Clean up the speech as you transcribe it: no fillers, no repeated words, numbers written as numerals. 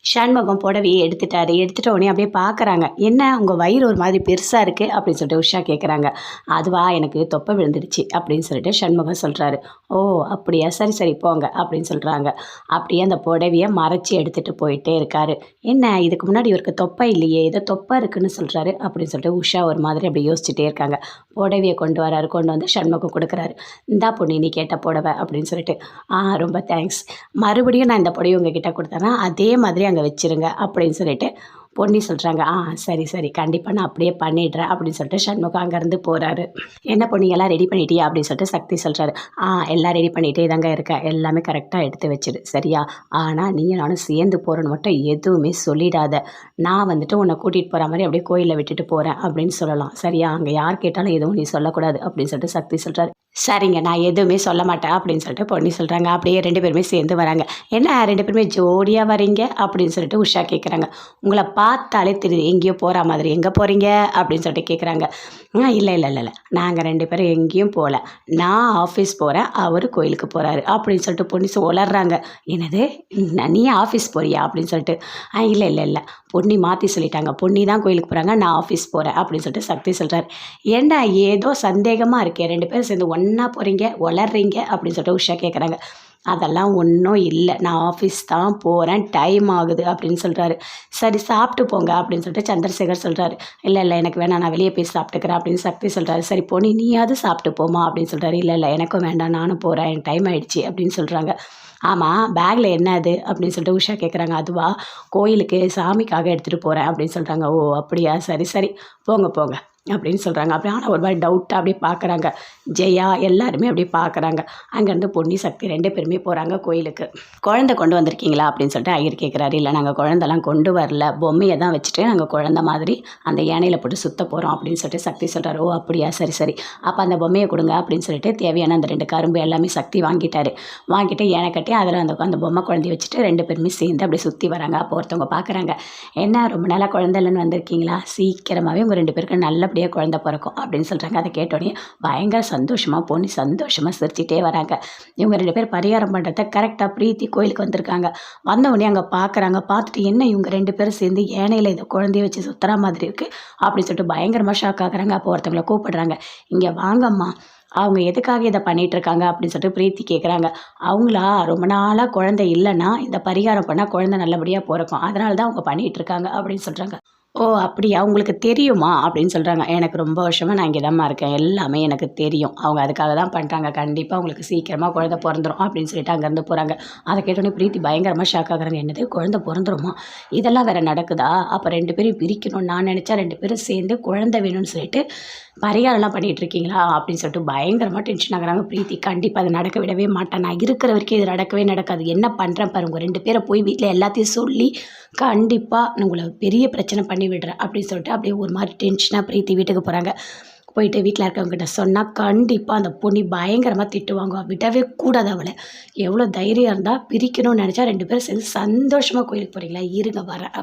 சண்முகம் புடவையை எடுத்துட்டாரு. எடுத்துட்ட உடனே அப்படியே பார்க்குறாங்க. "என்ன உங்கள் வயிறு ஒரு மாதிரி பெருசாக இருக்குது?" அப்படின்னு சொல்லிட்டு உஷா கேட்குறாங்க. "அதுவா எனக்கு தொப்பை விழுந்துடுச்சு" அப்படின்னு சொல்லிட்டு சண்முகம் சொல்கிறாரு. "ஓ அப்படியா, சரி சரி போங்க" அப்படின்னு சொல்கிறாங்க. அப்படியே அந்த புடவையை மறைச்சி எடுத்துகிட்டு போயிட்டே இருக்காரு. "என்ன இதுக்கு முன்னாடி இவருக்கு தொப்பை இல்லையே, ஏதோ தொப்பை இருக்குன்னு சொல்கிறாரு" அப்படின்னு சொல்லிட்டு உஷா ஒரு மாதிரி அப்படி யோசிச்சுட்டே இருக்காங்க. புடவையை கொண்டு வராரு. கொண்டு வந்து சண்முகம் கொடுக்குறாரு. "இந்தா பொண்ணு நீ கேட்ட புடவை" அப்படின்னு சொல்லிட்டு. ரொம்ப தேங்க்ஸ். மறுபடியும் நான் இந்த புடவையை உங்ககிட்ட கொடுத்தேன்னா அதே மாதிரி அங்கே வச்சுருங்க" அப்படின்னு சொல்லிட்டு பொன்னி சொல்கிறாங்க. சரி சரி கண்டிப்பாக நான் அப்படியே பண்ணிடுறேன்" அப்படின்னு சொல்லிட்டு சண்முகம் அங்கேருந்து போகிறாரு. "என்ன பொன்னி எல்லாம் ரெடி பண்ணிட்டியா?" அப்படின்னு சொல்லிட்டு சக்தி சொல்கிறாரு. எல்லாம் ரெடி பண்ணிகிட்டே தாங்க இருக்கேன். எல்லாமே கரெக்டாக எடுத்து வச்சிடு சரியா? ஆனால் நீயும் நானும் சேர்ந்து போகிறோன்னு மட்டும் எதுவுமே சொல்லிடாத. நான் வந்துட்டு உன்னை கூட்டிகிட்டு போகிற மாதிரி அப்படியே கோயிலில் விட்டுட்டு போகிறேன் அப்படின்னு சொல்லலாம் சரியா? அங்கே யார் கேட்டாலும் எதுவும் நீ சொல்லக்கூடாது அப்படின்னு சொல்லிட்டு சக்தி சொல்கிறாரு. "சரிங்க நான் எதுவுமே சொல்ல மாட்டேன்" அப்படின்னு சொல்லிட்டு பொன்னி சொல்கிறாங்க. அப்படியே 2 பேருமே சேர்ந்து வராங்க. "என்ன 2 பேருமே ஜோடியாக வரீங்க?" அப்படின்னு சொல்லிட்டு உஷா கேட்குறாங்க. "உங்களை பார்த்தாலே தெரியுது எங்கேயோ போகிற மாதிரி. எங்கே போகிறீங்க?" அப்படின்னு சொல்லிட்டு கேட்குறாங்க. இல்லை இல்லை இல்லை இல்லை நாங்கள் 2 பேரும் எங்கேயும் போகல. நான் ஆஃபீஸ் போகிறேன், அவர் கோயிலுக்கு போகிறாரு" அப்படின்னு சொல்லிட்டு பொன்னி உளர்றாங்க. "என்னது நீ ஆஃபீஸ் போறியா?" அப்படின்னு சொல்லிட்டு. இல்லை இல்லை இல்லை பொன்னி மாற்றி சொல்லிட்டாங்க. பொன்னி தான் கோயிலுக்கு போகிறாங்க, நான் ஆஃபீஸ் போகிறேன்" அப்படின்னு சொல்லிட்டு சக்தி சொல்கிறார். "ஏண்டா ஏதோ சந்தேகமாக இருக்கே, 2 பேரும் சேர்ந்து ஒன்றா போகிறீங்க வளர்றீங்க" அப்படின்னு சொல்லிட்டு உஷா கேட்குறாங்க. "அதெல்லாம் ஒன்றும் இல்லை, நான் ஆஃபீஸ் தான் போகிறேன், டைம் ஆகுது" அப்படின்னு சொல்கிறாரு. "சரி சாப்பிட்டு போங்க" அப்படின்னு சொல்லிட்டு சந்திரசேகர் சொல்கிறாரு. இல்லை இல்லை எனக்கு வேணாம், நான் வெளியே போய் சாப்பிட்டுக்கிறேன்" அப்படின்னு சக்தி சொல்கிறாரு. "சரி பொன்னி நீயாவது சாப்பிட்டு போமா" அப்படின்னு சொல்கிறாரு. "இல்லை இல்லை எனக்கும் வேண்டாம், நானும் போகிறேன், எனக்கு டைம் ஆகிடுச்சி" அப்படின்னு சொல்கிறாங்க. "ஆமாம் பேக்கில் என்ன அது?" அப்படின்னு சொல்லிட்டு உஷா கேட்குறாங்க. "அதுவா கோயிலுக்கு சாமிக்காக எடுத்துகிட்டு போகிறேன்" அப்படின்னு சொல்கிறாங்க. "ஓ அப்படியா, சரி சரி போங்க போங்க" அப்படின்னு சொல்கிறாங்க. அப்படி ஆனால் ஒரு மாதிரி டவுட்டாக அப்படியே பார்க்குறாங்க. ஜெயா எல்லாருமே அப்படியே பார்க்குறாங்க. அங்கேருந்து பொன்னி சக்தி 2 பேருமே போகிறாங்க கோயிலுக்கு. "குழந்தை கொண்டு வந்திருக்கீங்களா?" அப்படின்னு சொல்லிட்டு ஐயர் கேட்குறாரு. "இல்லை நாங்கள் குழந்தெல்லாம் கொண்டு வரல, பொம்மையை தான் வச்சுட்டு நாங்கள் குழந்த மாதிரி அந்த யானையில் போட்டு சுற்ற போகிறோம்" அப்படின்னு சொல்லிட்டு சக்தி சொல்கிறாரு. "ஓ அப்படியா, சரி சரி அப்போ அந்த பொம்மையை கொடுங்க" அப்படின்னு சொல்லிட்டு தேவையான அந்த 2 கரும்பு எல்லாமே சக்தி வாங்கிட்டாரு. வாங்கிட்டு யானை கட்டி அதில் அந்த பொம்மை குழந்தைய வச்சுட்டு 2 பேருமே சேர்ந்து அப்படியே சுற்றி வராங்க. அப்போ ஒருத்தவங்க பார்க்குறாங்க. "என்ன ரொம்ப நாளாக குழந்தை இல்லைன்னு வந்திருக்கீங்களா? சீக்கிரமாகவே உங்கள் 2 பேருக்கு நல்லபடியாக குழந்தை பிறக்கும்" அப்படின்னு சொல்கிறாங்க. அதை கேட்டோடனே பயங்கர சந்தோஷமாக பொன்னி சந்தோஷமாக சிரிச்சிட்டே வராங்க. இவங்க 2 பேர் பரிகாரம் பண்ணுறத கரெக்டாக பிரீத்தி கோயிலுக்கு வந்திருக்காங்க. வந்தவுடனே அங்கே பார்க்குறாங்க. பார்த்துட்டு என்ன இவங்க 2 பேரும் சேர்ந்து ஏனையில் இதை குழந்தைய வச்சு சுற்றுற மாதிரி இருக்குது அப்படின்னு சொல்லிட்டு பயங்கரமாக ஷாக் ஆகுறாங்க. அப்போ ஒருத்தவங்களை கூப்பிடுறாங்க. "இங்கே வாங்கம்மா, அவங்க எதுக்காக இதை பண்ணிகிட்ருக்காங்க" அப்படின்னு சொல்லிட்டு பிரீத்தி கேட்குறாங்க. "அவங்களா ரொம்ப நாளாக குழந்தை இல்லைன்னா இந்த பரிகாரம் பண்ணால் குழந்தை நல்லபடியாக பிறக்கும், அதனால தான் அவங்க பண்ணிகிட்ருக்காங்க" அப்படின்னு சொல்கிறாங்க. "ஓ அப்படியா, உங்களுக்கு தெரியுமா?" அப்படின்னு சொல்கிறாங்க. "எனக்கு ரொம்ப வருஷமாக நான் இங்கே தான்மா இருக்கேன், எல்லாமே எனக்கு தெரியும், அவங்க அதுக்காக தான் பண்ணுறாங்க, கண்டிப்பாக உங்களுக்கு சீக்கிரமாக குழந்தை பிறந்துரும்" அப்படின்னு சொல்லிட்டு அங்கேருந்து போகிறாங்க. அதை கேட்டோன்னே பிரீத்தி பயங்கரமாக ஷாக் ஆகுறாங்க. "என்னது குழந்தை பிறந்துருமா? இதெல்லாம் வேறு நடக்குதா? அப்போ 2 பேரும் பிரிக்கணும்னு நான் நினச்சா 2 பேரும் சேர்ந்து குழந்தை வேணும்னு சொல்லிட்டு பரிகாரம்லாம் பண்ணிகிட்ருக்கீங்களா?" அப்படின்னு சொல்லிட்டு பயங்கரமாக டென்ஷன் ஆகுறாங்க பிரீத்தி. "கண்டிப்பாக அது நடக்க விடவே மாட்டேன், நான் இருக்கிற வரைக்கும் இது நடக்கவே நடக்காது, என்ன பண்ணுறேன் பாரு, உங்கள் 2 பேரை போய் வீட்டில் எல்லாத்தையும் சொல்லி கண்டிப்பாக உங்களை பெரிய பிரச்சனை பண்ணி விடுறேன்" அப்படின்னு சொல்லிட்டு அப்படியே ஒரு மாதிரி டென்ஷனாக பிரீத்தி வீட்டுக்கு போகிறாங்க. போயிட்டு வீட்டில் இருக்கவங்ககிட்ட சொன்னால் கண்டிப்பாக அந்த பொண்ணு பயங்கரமாக திட்டுவாங்க. விடவே கூடாது அவளை. எவ்வளோ தைரியம் இருந்தால் பிரிக்கணும்னு நினச்சா 2 பேரும் சேர்ந்து சந்தோஷமாக கோயிலுக்கு போகிறீங்களா? இருங்க வரேன்.